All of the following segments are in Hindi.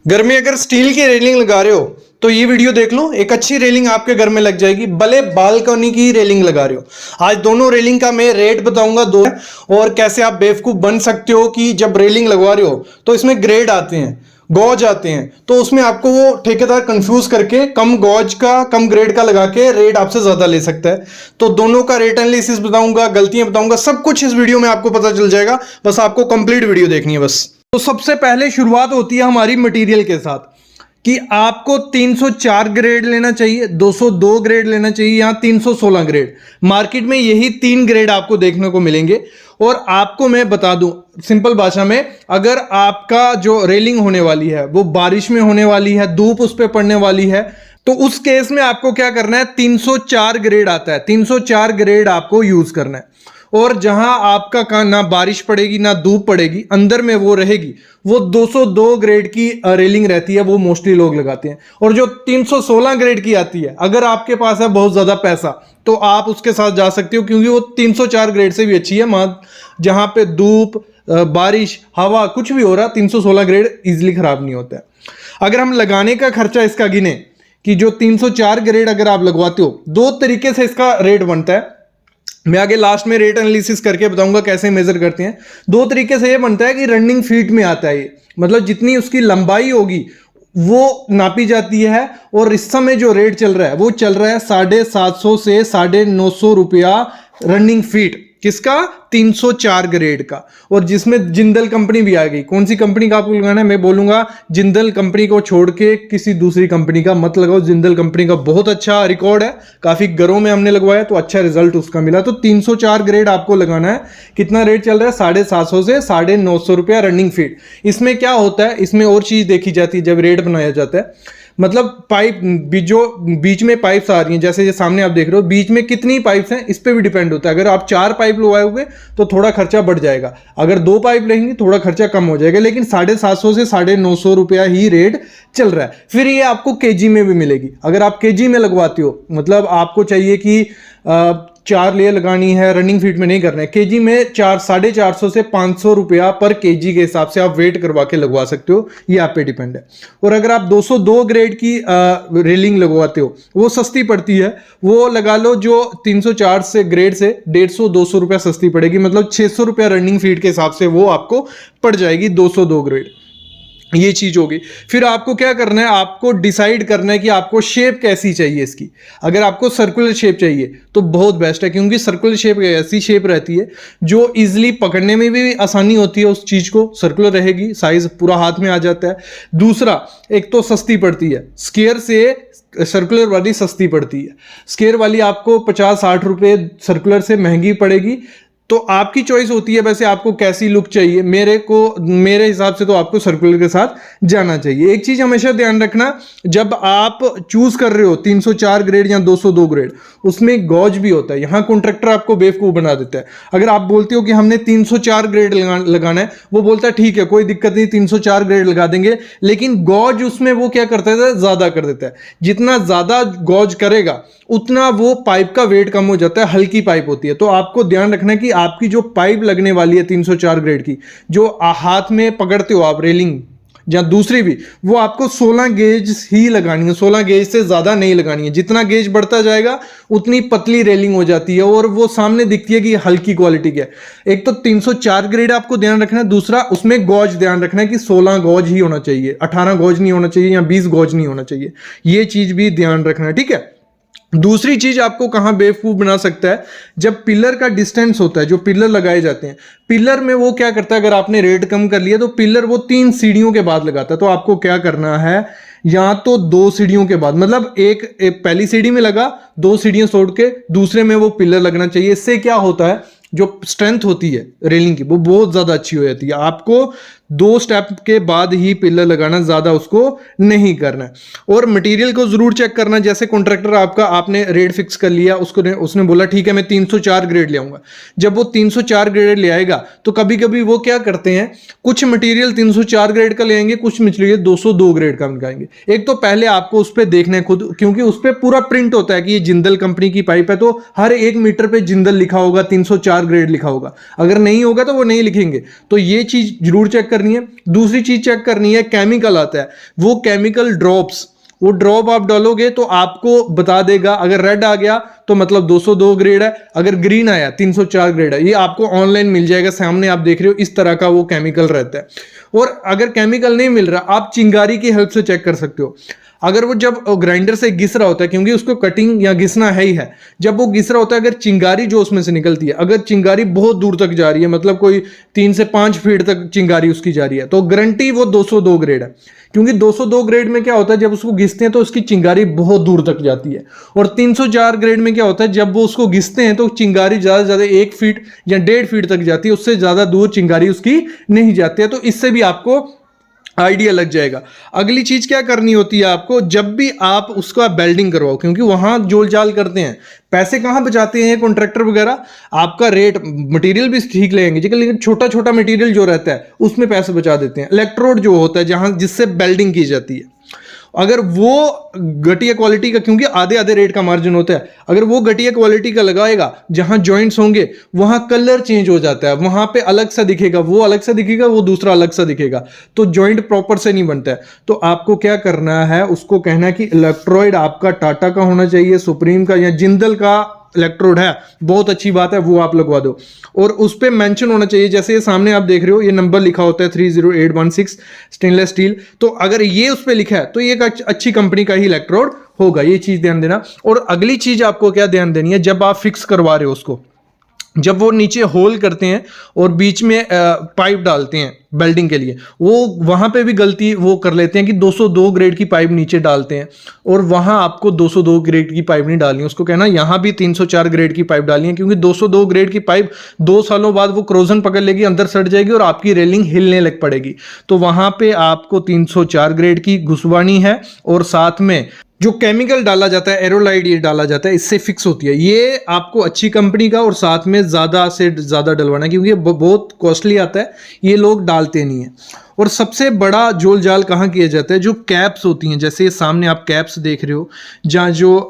घर में अगर स्टील की रेलिंग लगा रहे हो तो ये वीडियो देख लो। एक अच्छी रेलिंग आपके घर में लग जाएगी, भले बालकनी की रेलिंग लगा रहे हो। आज दोनों रेलिंग का मैं रेट बताऊंगा दो, और कैसे आप बेवकूफ बन सकते हो कि जब रेलिंग लगवा रहे हो तो इसमें ग्रेड आते हैं, गॉज आते हैं, तो उसमें आपको वो ठेकेदार कंफ्यूज करके कम गॉज का कम ग्रेड का लगा के रेट आपसे ज्यादा ले सकता है। तो दोनों का रेट एनालिसिस बताऊंगा, गलतियां बताऊंगा, सब कुछ इस वीडियो में आपको पता चल जाएगा। बस आपको कंप्लीट वीडियो देखनी है बस। तो सबसे पहले शुरुआत होती है हमारी मटेरियल के साथ कि आपको 304 ग्रेड लेना चाहिए, 202 ग्रेड लेना चाहिए या 316 ग्रेड। मार्केट में यही 3 ग्रेड आपको देखने को मिलेंगे। और आपको मैं बता दूं सिंपल भाषा में, अगर आपका जो रेलिंग होने वाली है वो बारिश में होने वाली है, धूप उस पर पड़ने वाली है, तो उस केस में आपको क्या करना है, 304 ग्रेड आता है, 304 ग्रेड आपको यूज करना है। और जहां आपका ना बारिश पड़ेगी ना धूप पड़ेगी, अंदर में वो रहेगी, वो 202 ग्रेड की रेलिंग रहती है, वो मोस्टली लोग लगाते हैं। और जो 316 ग्रेड की आती है, अगर आपके पास है बहुत ज्यादा पैसा तो आप उसके साथ जा सकते हो, क्योंकि वो 304 ग्रेड से भी अच्छी है। जहां पे धूप, बारिश, हवा कुछ भी हो रहा, 316 ग्रेड इजिली खराब नहीं होता है। अगर हम लगाने का खर्चा इसका गिने कि जो 304 ग्रेड अगर आप लगवाते हो, दो तरीके से इसका रेट बनता है। मैं आगे लास्ट में रेट एनालिसिस करके बताऊंगा कैसे मेजर करते हैं। दो तरीके से ये बनता है कि रनिंग फीट में आता है ये, मतलब जितनी उसकी लंबाई होगी वो नापी जाती है। और इस समय जो रेट चल रहा है वो चल रहा है 750 से 950 रुपया रनिंग फीट, किसका, 304 ग्रेड का। और जिसमें जिंदल कंपनी भी आ गई। कौन सी कंपनी का आपको लगाना है, मैं बोलूंगा जिंदल कंपनी को छोड़ के किसी दूसरी कंपनी का मत लगाओ। जिंदल कंपनी का बहुत अच्छा रिकॉर्ड है, काफी घरों में हमने लगवाया तो अच्छा रिजल्ट उसका मिला। तो 304 ग्रेड आपको लगाना है। कितना रेट चल रहा है, 750 से 950 रुपया रनिंग फीट। इसमें क्या होता है, इसमें और चीज देखी जाती है जब रेट बनाया जाता है। मतलब पाइप जो बीच में पाइप्स आ रही हैं, जैसे ये सामने आप देख रहे हो, बीच में कितनी पाइप्स हैं इस पे भी डिपेंड होता है। अगर आप 4 पाइप लगवाओगे तो थोड़ा खर्चा बढ़ जाएगा, अगर 2 पाइप लेंगे थोड़ा खर्चा कम हो जाएगा। लेकिन 750 से 950 रुपया ही रेट चल रहा है। फिर ये आपको केजी में भी मिलेगी। अगर आप केजी में लगवाते हो, मतलब आपको चाहिए कि 4 लेयर लगानी है, रनिंग फीट में नहीं करना है, केजी में 450 से 500 रुपया पर केजी के हिसाब से आप वेट करवा के लगवा सकते हो। ये आप पे डिपेंड है। और अगर आप 202 ग्रेड की रेलिंग लगवाते हो, वो सस्ती पड़ती है। वो लगा लो जो 304 से ग्रेड से 150-200 रुपया सस्ती पड़ेगी, मतलब 600 रुपया रनिंग फीट के हिसाब से वो आपको पड़ जाएगी 202 ग्रेड। ये चीज होगी। फिर आपको क्या करना है, आपको डिसाइड करना है कि आपको शेप कैसी चाहिए इसकी। अगर आपको सर्कुलर शेप चाहिए तो बहुत बेस्ट है, क्योंकि सर्कुलर शेप ऐसी शेप रहती है जो इजिली पकड़ने में भी आसानी होती है। उस चीज को सर्कुलर रहेगी, साइज पूरा हाथ में आ जाता है। दूसरा, एक तो सस्ती पड़ती है, स्क्वायर से सर्कुलर वाली सस्ती पड़ती है। स्क्वायर वाली आपको 50-60 रुपए सर्कुलर से महंगी पड़ेगी। तो आपकी चॉइस होती है वैसे आपको कैसी लुक चाहिए। मेरे हिसाब से तो आपको सर्कुलर के साथ जाना चाहिए। एक चीज हमेशा ध्यान रखना, जब आप चूज कर रहे हो 304 ग्रेड या 202 ग्रेड, उसमें गॉज भी होता है। यहां कॉन्ट्रैक्टर आपको बेवकूफ बना देता है। अगर आप बोलते हो कि हमने 304 ग्रेड लगाना है, वो बोलता है ठीक है कोई दिक्कत नहीं 304 ग्रेड लगा देंगे, लेकिन गॉज उसमें वो क्या करता है, ज्यादा कर देता है। जितना ज्यादा गॉज करेगा उतना वो पाइप का वेट कम हो जाता है, हल्की पाइप होती है। तो आपको ध्यान रखना है कि आपकी जो पाइप लगने वाली है 304 ग्रेड की, जो हाथ में पकड़ते हो आप रेलिंग या दूसरी भी, वो आपको 16 गेज ही लगानी है। 16 गेज से ज्यादा नहीं लगानी है। जितना गेज बढ़ता जाएगा उतनी पतली रेलिंग हो जाती है और वो सामने दिखती है कि हल्की क्वालिटी की है। एक तो 304 ग्रेड आपको ध्यान रखना है, दूसरा उसमें गॉज ध्यान रखना है कि 16 गॉज ही होना चाहिए, 18 गॉज नहीं होना चाहिए या 20 गॉज नहीं होना चाहिए। ये चीज भी ध्यान रखना है, ठीक है। दूसरी चीज आपको कहां बेवकूफ बना सकता है, जब पिलर का डिस्टेंस होता है, जो पिलर लगाए जाते हैं, पिलर में वो क्या करता है, अगर आपने रेट कम कर लिया तो पिलर वो 3 सीढ़ियों के बाद लगाता है। तो आपको क्या करना है, या तो 2 सीढ़ियों के बाद, मतलब एक पहली सीढ़ी में लगा, 2 सीढ़ियां छोड़ के दूसरे में वो पिलर लगना चाहिए। इससे क्या होता है, जो स्ट्रेंथ होती है रेलिंग की वो बहुत ज्यादा अच्छी हो जाती है। आपको 2 स्टेप के बाद ही पिलर लगाना, ज्यादा उसको नहीं करना है। और मटेरियल को जरूर चेक करना। जैसे कॉन्ट्रैक्टर आपने रेट फिक्स कर लिया, उसने बोला ठीक है मैं 304 ग्रेड ले आऊंगा। जब वो 304 ग्रेड ले आएगा तो कभी कभी वो क्या करते हैं, कुछ मटेरियल 304 ग्रेड का ले आएंगे, कुछ मटेरियल 202 ग्रेड का लगाएंगे। एक तो पहले आपको उस पर देखना है खुद, क्योंकि उस पर पूरा प्रिंट होता है कि ये जिंदल कंपनी की पाइप है, तो हर 1 मीटर पे जिंदल लिखा होगा, 304 304 ग्रेड लिखा होगा, अगर नहीं होगा तो वो नहीं लिखेंगे। तो ये चीज जरूर चेक करनी है। दूसरी चीज चेक करनी है, केमिकल आता है, वो केमिकल ड्रॉप्स, वो ड्रॉप आप डालोगे तो आपको बता देगा। अगर रेड आ गया तो मतलब 202 ग्रेड है, अगर ग्रीन आया 304 ग्रेड है। ये आपको ऑनलाइन मिल जाएगा, सामने आप देख रहे हो इस तरह का वो केमिकल रहता है। और अगर केमिकल नहीं मिल रहा, आप चिंगारी की हेल्प से चेक कर सकते हो। अगर वो जब ग्राइंडर से घिस रहा होता है, क्योंकि उसको कटिंग या घिसना है ही है, जब वो घिस रहा होता है, अगर चिंगारी जो उसमें से निकलती है, अगर चिंगारी बहुत दूर तक जा रही है, मतलब कोई 3 से 5 फीट तक चिंगारी उसकी जा रही है, तो गारंटी वो 202 ग्रेड है। क्योंकि 202 ग्रेड में क्या होता है, जब उसको घिसते हैं तो उसकी चिंगारी बहुत दूर तक जाती है। और 304 ग्रेड में क्या होता है, जब वो उसको घिसते हैं तो चिंगारी ज्यादा से ज्यादा 1 फीट या 1.5 फीट तक जाती है, उससे ज्यादा दूर चिंगारी उसकी नहीं जाती है। तो इससे भी आपको आइडिया लग जाएगा। अगली चीज क्या करनी होती है आपको, जब भी आप उसका बेल्डिंग करवाओ, क्योंकि वहां जोल जाल करते हैं, पैसे कहां बचाते हैं कॉन्ट्रैक्टर वगैरह, आपका रेट मटेरियल भी ठीक लेंगे, लेकिन छोटा छोटा मटेरियल जो रहता है उसमें पैसे बचा देते हैं। इलेक्ट्रोड जो होता है जहां जिससे बेल्डिंग की जाती है, अगर वो घटिया क्वालिटी का, क्योंकि आधे आधे रेट का मार्जिन होता है, अगर वो घटिया क्वालिटी का लगाएगा, जहां जॉइंट्स होंगे वहां कलर चेंज हो जाता है, वहां पे अलग सा दिखेगा, वो अलग सा दिखेगा, वो दूसरा अलग सा दिखेगा, तो जॉइंट प्रॉपर से नहीं बनता है। तो आपको क्या करना है, उसको कहना है कि इलेक्ट्रोड आपका टाटा का होना चाहिए, सुप्रीम का या जिंदल का इलेक्ट्रोड है, बहुत अच्छी बात है, वो आप लगवा दो। और उस पे मेंशन होना चाहिए, जैसे ये सामने आप देख रहे हो, ये नंबर लिखा होता है 30816 स्टेनलेस स्टील, तो अगर ये उस पे लिखा है तो ये एक अच्छी कंपनी का ही इलेक्ट्रोड होगा, ये चीज ध्यान देना। और अगली चीज आपको क्या ध्यान देनी है, जब आप फिक्स करवा रहे हो उसको, जब वो नीचे होल करते हैं और बीच में पाइप डालते हैं बेल्डिंग के लिए, वो वहां पे भी गलती वो कर लेते हैं कि 202 ग्रेड की पाइप नीचे डालते हैं, और वहां आपको 202 ग्रेड की पाइप नहीं डालनी है, उसको कहना यहां भी 304 ग्रेड की पाइप डालनी है, क्योंकि 202 ग्रेड की पाइप 2 सालों बाद वो क्रोजन पकड़ लेगी, अंदर सट जाएगी और आपकी रेलिंग हिलने लग पड़ेगी। तो वहां पे आपको 304 ग्रेड की घुसवानी है, और साथ में जो केमिकल डाला जाता है, एरोलाइड ये डाला जाता है, इससे फिक्स होती है। ये आपको अच्छी कंपनी का और साथ में ज़्यादा से ज़्यादा डलवाना है, क्योंकि ये बहुत कॉस्टली आता है, ये लोग डालते नहीं है। और सबसे बड़ा जोल जाल कहाँ किया जाता है, जो कैप्स होती हैं, जैसे ये सामने आप कैप्स देख रहे हो, जहाँ जो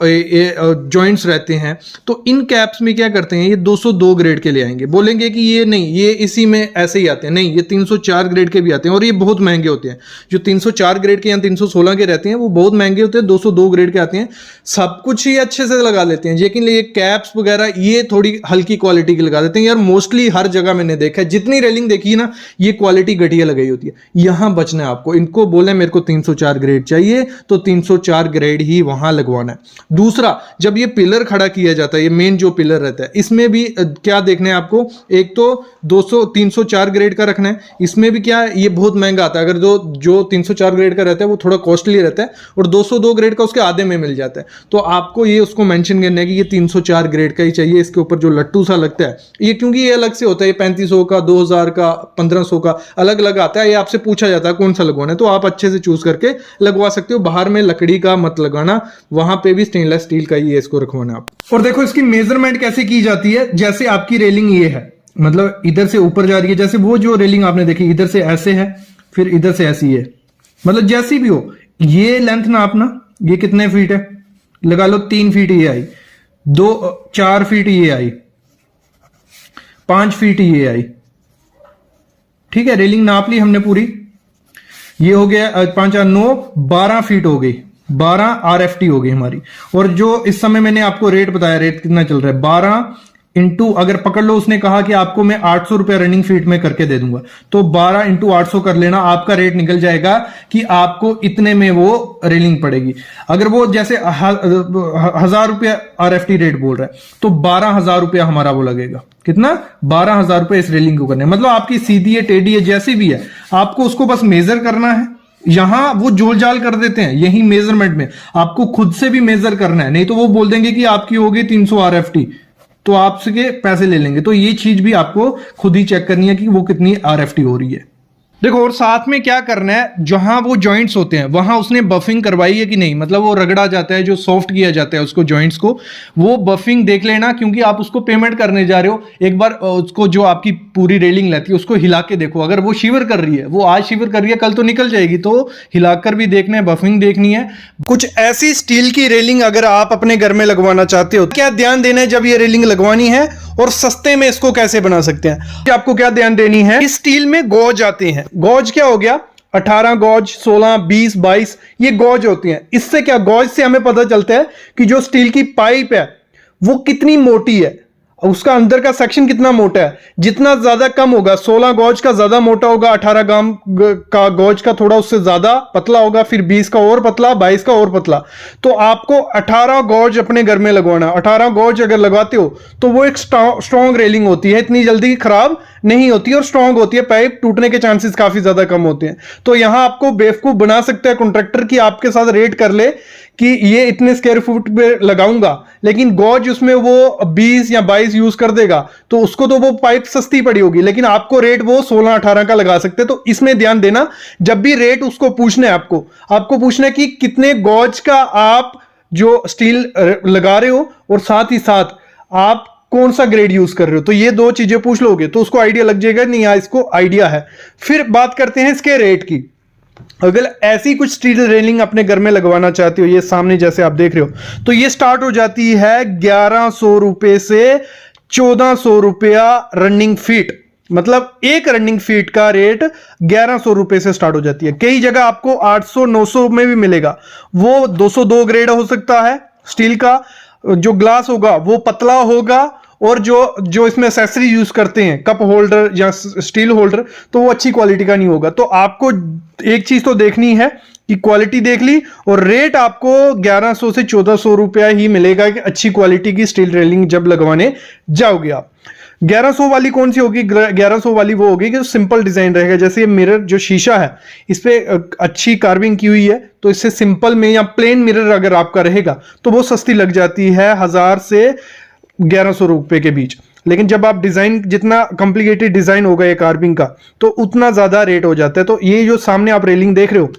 जॉइंट्स रहते हैं, तो इन कैप्स में क्या करते हैं, ये 202 ग्रेड के ले आएंगे, बोलेंगे कि ये नहीं, ये इसी में ऐसे ही आते हैं, नहीं, ये 304 ग्रेड के भी आते हैं, और ये बहुत महंगे होते हैं। जो 304 ग्रेड के या 316 के रहते हैं वो बहुत महंगे होते हैं, 202 ग्रेड के आते हैं। सब कुछ ही अच्छे से लगा लेते हैं, लेकिन ये कैप्स वगैरह ये थोड़ी हल्की क्वालिटी की लगा देते हैं। यार मोस्टली हर जगह मैंने देखा है, जितनी रेलिंग देखी है ना, ये क्वालिटी घटिया लगाई होती है। यहां बचना है आपको, इनको बोले मेरे को 304 ग्रेड चाहिए तो 304 ग्रेड ही वहां लगवाना है। दूसरा, जब ये पिलर खड़ा किया जाता है, ये मेन जो पिलर रहता है, इसमें भी क्या देखना है आपको, एक तो 304 ग्रेड का रखना है, इसमें भी क्या है, ये बहुत महंगा आता है। अगर जो 304 ग्रेड का रहता है वो थोड़ा कॉस्टली रहता है, और 202 ग्रेड का उसके आधे में मिल जाता है। तो आपको ये उसको मेंशन करना है कि ये 304 ग्रेड का ही चाहिए। इसके ऊपर जो लट्टू सा लगता है, ये क्योंकि ये अलग से होता है, 3500 का, 2000 का, 1500 का अलग अलग आता है, ये आपसे पूछा जाता है कौन सा लगवाना है, तो आप अच्छे से चूज करके लगवा सकते हो। बाहर में लकड़ी का मत लगाना, वहां पे भी स्टेनलेस स्टील का ही इसको रखवाना आप। और देखो इसकी मेजरमेंट कैसे की जाती है, जैसे आपकी रेलिंग ये है, मतलब इधर से ऊपर जा रही है, जैसे वो जो रेलिंग आपने देखी इधर से ऐसे है, फिर इधर से ऐसी है, मतलब जैसी भी हो, ये लेंथ नापना, ये कितने फीट है, लगा लो 3 फीट ये आई, 4 फीट ये आई, 5 फीट ये आई, ठीक है। रेलिंग नाप ली हमने पूरी, ये हो गया 5 4 9 12 फीट हो गई, 12 RFT हो गई हमारी। और जो इस समय मैंने आपको रेट बताया, रेट कितना चल रहा है, 12 इंटू, अगर पकड़ लो उसने कहा कि आपको मैं 800 रुपया रनिंग फीट में करके दे दूंगा, तो 12 इंटू 800 कर लेना, आपका रेट निकल जाएगा कि आपको इतने में वो रेलिंग पड़ेगी। अगर वो जैसे 1000 रुपया RFT रेट बोल रहा है, तो 12,000 रुपया हमारा वो लगेगा, कितना, 12,000 रुपये इस रेलिंग को करने। मतलब आपकी सीधी है, टेढ़ी है, जैसी भी है, आपको उसको बस मेजर करना है। यहां वो जोल जाल कर देते हैं, यही मेजरमेंट में आपको खुद से भी मेजर करना है, नहीं तो वो बोल देंगे कि आपकी होगी 300 RFT, तो आपसे पैसे ले लेंगे। तो ये चीज भी आपको खुद ही चेक करनी है कि वो कितनी RFT हो रही है। देखो, और साथ में क्या करना है, जहां वो जॉइंट्स होते हैं वहां उसने बफिंग करवाई है कि नहीं, मतलब वो रगड़ा जाता है, जो सॉफ्ट किया जाता है उसको जॉइंट्स को, वो बफिंग देख लेना, क्योंकि आप उसको पेमेंट करने जा रहे हो। एक बार उसको, जो आपकी पूरी रेलिंग रहती है उसको हिला के देखो, अगर वो शिवर कर रही है, वो आज शिवर कर रही है कल तो निकल जाएगी, तो हिलाकर भी देखना है, बफिंग देखनी है। कुछ ऐसी स्टील की रेलिंग अगर आप अपने घर में लगवाना चाहते हो, क्या ध्यान देना है जब ये रेलिंग लगवानी है, और सस्ते में इसको कैसे बना सकते हैं। आपको क्या ध्यान देनी है, इस स्टील में गॉज आते हैं। गॉज क्या हो गया, 18 गॉज, 16, 20, 22, ये गॉज होती हैं। इससे क्या, गॉज से हमें पता चलता है कि जो स्टील की पाइप है वो कितनी मोटी है, उसका अंदर का सेक्शन कितना मोटा है। जितना ज्यादा कम होगा, 16 गॉज का ज्यादा मोटा होगा, 18 ग्राम का गॉज का थोड़ा उससे ज्यादा पतला होगा, फिर 20 का और पतला, 22 का और पतला। तो आपको 18 गॉज अपने घर में लगवाना। 18 गॉज अगर लगाते हो तो वो एक स्ट्रॉन्ग रेलिंग होती है, इतनी जल्दी खराब नहीं होती और स्ट्रॉन्ग होती है, पाइप टूटने के चांसेस काफी ज्यादा कम होते हैं। तो यहां आपको बेवकूफ बना सकता है कॉन्ट्रैक्टर की आपके साथ रेट कर ले कि ये इतने स्क्वायर फुट पे लगाऊंगा, लेकिन गॉज उसमें वो 20 या 22 यूज कर देगा, तो उसको तो वो पाइप सस्ती पड़ी होगी, लेकिन आपको रेट वो 16-18 का लगा सकते हैं। तो इसमें ध्यान देना, जब भी रेट उसको पूछना है, आपको पूछना है कि कितने गॉज का आप जो स्टील लगा रहे हो, और साथ ही साथ आप कौन सा ग्रेड यूज कर रहे हो। तो ये दो चीजें पूछ लोगे तो उसको आइडिया लग जाएगा, नहीं यार इसको आइडिया है। फिर बात करते हैं इसके रेट की। अगर ऐसी कुछ स्टील रेलिंग अपने घर में लगवाना चाहते हो, ये सामने जैसे आप देख रहे हो, तो ये स्टार्ट हो जाती है 1100 रुपए से 1400 रुपया रनिंग फीट। मतलब एक रनिंग फीट का रेट 1100 रुपए से स्टार्ट हो जाती है। कई जगह आपको 800-900 में भी मिलेगा। वो 202 ग्रेड हो सकता है स्टील का, जो ग्लास होगा वो पतला होगा, और जो इसमें एक्सेसरी यूज करते हैं, कप होल्डर या स्टील होल्डर, तो वो अच्छी क्वालिटी का नहीं होगा। तो आपको एक चीज तो देखनी है कि क्वालिटी देख ली, और रेट आपको 1100 से 1400 रुपया ही मिलेगा कि अच्छी क्वालिटी की स्टील रेलिंग जब लगवाने जाओगे आप। 1100 वाली कौन सी होगी, 1100 वाली वो होगी कि सिंपल डिजाइन रहेगा। जैसे ये मिरर जो शीशा है, इस पे अच्छी कार्विंग की हुई है, तो इससे सिंपल में या प्लेन मिरर अगर आपका रहेगा तो वो सस्ती लग जाती है 1000 से 1100 रुपए के बीच। लेकिन जब आप डिजाइन, जितना कॉम्प्लिकेटेड डिजाइन होगा ये कार्विंग का, तो उतना ज्यादा रेट हो जाता है। तो ये जो सामने आप रेलिंग देख रहे हो,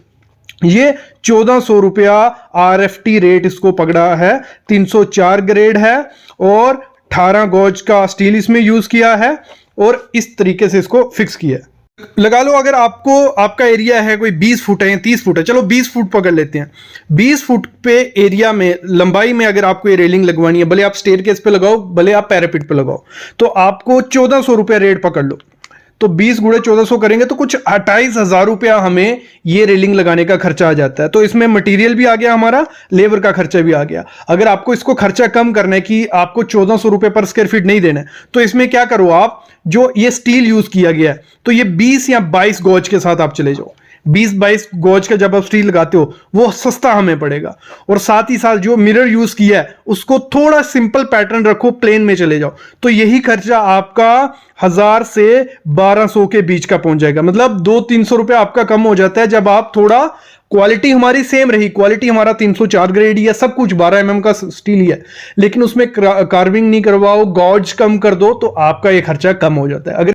ये 1400 रुपया RFT रेट इसको पकड़ा है। 304 ग्रेड है और 18 गॉज का स्टील इसमें यूज किया है, और इस तरीके से इसको फिक्स किया है। लगा लो अगर आपका एरिया है कोई 20 फुट है या 30 फुट है, चलो 20 फुट पकड़ लेते हैं। 20 फुट पे एरिया में, लंबाई में अगर आपको ये रेलिंग लगवानी है, भले आप स्टेयरकेस पे लगाओ, भले आप पैरापिट पे लगाओ, तो आपको 1400 रुपया रेट पकड़ लो। तो 20 गुणे 1400 करेंगे तो कुछ 28,000 रुपया हमें ये रेलिंग लगाने का खर्चा आ जाता है। तो इसमें मटेरियल भी आ गया, हमारा लेबर का खर्चा भी आ गया। अगर आपको इसको खर्चा कम करना है कि आपको 1400 रुपये पर स्क्वायर फीट नहीं देना है, तो इसमें क्या करो आप, जो ये स्टील यूज किया गया है, तो ये 20 या 22 गॉज के साथ आप चले जाओ। 20-22 गॉज का जब आप स्टील लगाते हो वो सस्ता हमें पड़ेगा। और साथ ही साथ जो मिरर यूज किया है उसको थोड़ा सिंपल पैटर्न रखो, प्लेन में चले जाओ, तो यही खर्चा आपका 1000 से 1200 के बीच का पहुंच जाएगा। मतलब 200-300 रुपए आपका कम हो जाता है जब आप थोड़ा, क्वालिटी हमारी सेम रही, क्वालिटी हमारा 304 ग्रेड ही है, सब कुछ 12 mm का स्टील ही है, लेकिन उसमें कार्विंग नहीं करवाओ, गॉज कम कर दो, तो आपका ये खर्चा कम हो जाता है। अगर